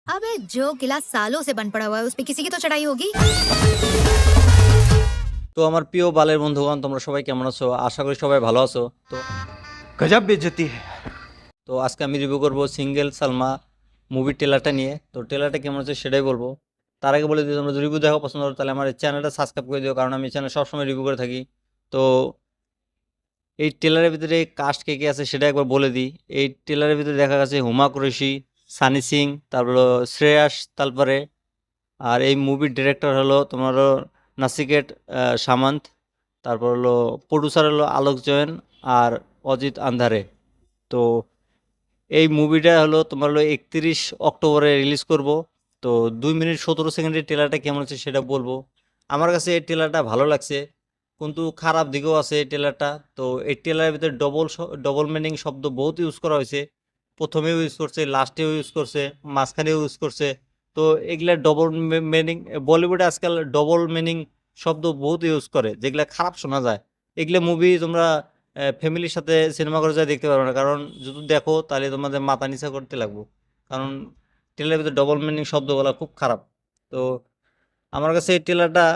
अबे जो किला सालों से बंद पड़ा हुआ है उस पे किसी की तो चढ़ाई होगी। তো আমার প্রিয় বালের বন্ধুগণ, তোমরা সবাই কেমন আছো? আশা করি সবাই ভালো আছো। তো गजब बेइज्जती है। তো আজকে আমি রিভিউ করব সিঙ্গেল সালমা মুভির ট্রেলারটা নিয়ে। তো ট্রেলারটা কেমন হচ্ছে সেটাই বলবো। তার আগে বলে দিই, তোমরা যদি রিভিউ দেখো পছন্দ করো তাহলে আমার এই চ্যানেলটা সাবস্ক্রাইব করে দিও, কারণ আমি চ্যানেল সবসময় রিভিউ করে থাকি। তো এই ট্রেলারের ভিতরে কাস্ট কে কে আছে সেটা একবার বলে দিই। এই ট্রেলারের ভিতরে দেখা গেছে হুমা কুরেশি, সানি সিং, তারপর হলো শ্রেয়াস তালপারে। আর এই মুভির ডিরেক্টর হলো তোমার নাসিকেট সামন্ত। তারপর হলো প্রডিউসার হলো আলোক জৈন আর অজিত আন্ধারে। তো এই মুভিটা হলো তোমার হলো 31 অক্টোবরে রিলিজ করব। তো 2 মিনিট 17 সেকেন্ডের ট্রেলারটা কেমন হচ্ছে সেটা বলবো। আমার কাছে এই ট্রেলারটা ভালো লাগছে, কিন্তু খারাপ দিকেও আছে এই ট্রেলারটা। তো এই ট্রেলারের ভিতরে ডবল মিনিং শব্দ বহুত ইউজ করা হয়েছে। প্রথমেও ইউজ করছে, লাস্টেও ইউজ করছে, মাঝখানেও ইউজ করছে। তো এগুলা ডবল মিনিং, বলিউডে আজকাল ডবল মিনিং শব্দ বহুত ইউজ করে, যেগুলা খারাপ শোনা যায়। এগুলা মুভি তোমরা ফ্যামিলির সাথে সিনেমা করে যা দেখতে পারো না, কারণ যদি দেখো তাহলে তোমাদের মাথা নিচা করতে লাগবো। কারণ ট্রেলারের ভিতরে ডবল মিনিং শব্দগুলো খুব খারাপ। তো আমার কাছে এই ট্রেলারটা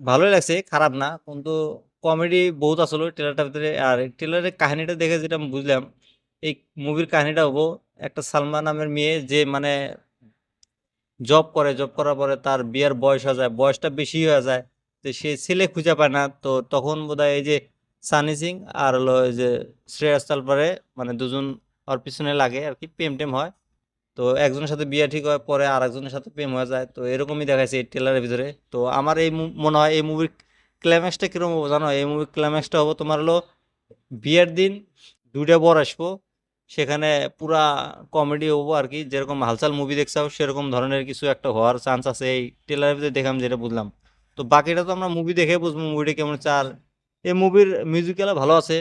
ভালোই লাগছে, খারাপ না, কিন্তু কমেডি বহুত আসলে ট্রেলারটার ভিতরে। আর ট্রেলারের কাহিনীটা দেখে যেটা আমি বুঝলাম, এই মুভির কাহিনীটা হবো একটা সালমা নামের মেয়ে যে মানে জব করে, জব করার পরে তার বিয়ের বয়স হয়ে যায়, বয়সটা বেশি হয়ে যায়। তো সে ছেলে খুঁজে পায় না। তো তখন বোধহয় এই যে সানি সিং আর হলো এই যে শ্রেয়াস তালপারে, মানে দুজন ওর পিছনে লাগে আর কি, প্রেম টেম হয়। তো একজনের সাথে বিয়ে ঠিক হয়, পরে আর একজনের সাথে প্রেম হয়ে যায়। তো এরকমই দেখাইছে এই ট্রেলারের ভিতরে। তো আমার এই মনে হয় এই মুভির ক্লাইম্যাক্সটা কিরকম হবো জানো? এই মুভির ক্লাইম্যাক্সটা হবো তোমার হলো বিয়ের দিন দুইটা বর আসবো, সেখানে পুরা কমেডি হবো আর কি। যেরকম হালচাল মুভি দেখছাও সেরকম ধরনের কিছু একটা হওয়ার চান্স আছে এই ট্রেলারের ভিতরে দেখে আমি যেটা বুঝলাম। তো বাকিটা তো আমরা মুভি দেখে বুঝবো মুভিটা কেমন হচ্ছে। আর এই মুভির মিউজিক্যাল ভালো আছে,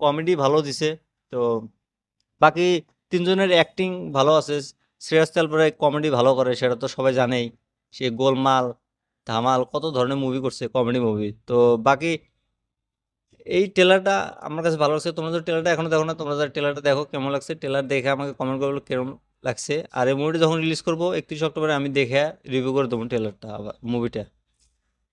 কমেডি ভালো দিছে। তো বাকি তিনজনের অ্যাক্টিং ভালো আছে। শ্রেয়াস তালপরে কমেডি ভালো করে, সেটা তো সবাই জানেই। সে গোলমাল, ধামাল কত ধরনের মুভি করছে, কমেডি মুভি। তো বাকি এই ট্রেলারটা আমার কাছে ভালো লাগছে। তোমরা তো ট্রেলারটা এখনো দেখো না, তোমরা যারা ট্রেলারটা দেখো কেমন লাগছে, ট্রেলার দেখে আমাকে কমেন্ট করবে কেমন লাগছে। আর এই মুভিটা যখন রিলিজ করবো 31 অক্টোবরে, আমি দেখে রিভিউ করে দেবো ট্রেলারটা, আবার মুভিটা।